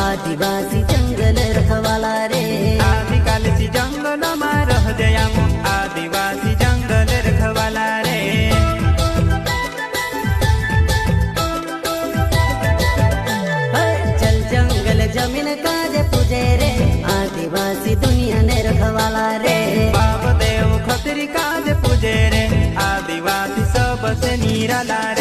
आदिवासी जंगल रखवाला रे, आदिकालसी जंगल में रह गया आदिवासी जंगल रखवाला रे। चल जंगल जमीन काज पूजे रे, आदिवासी दुनिया ने रखवाला रे। बाप देव खतरी काज पूजे रे, आदिवासी सबसे निराला रे।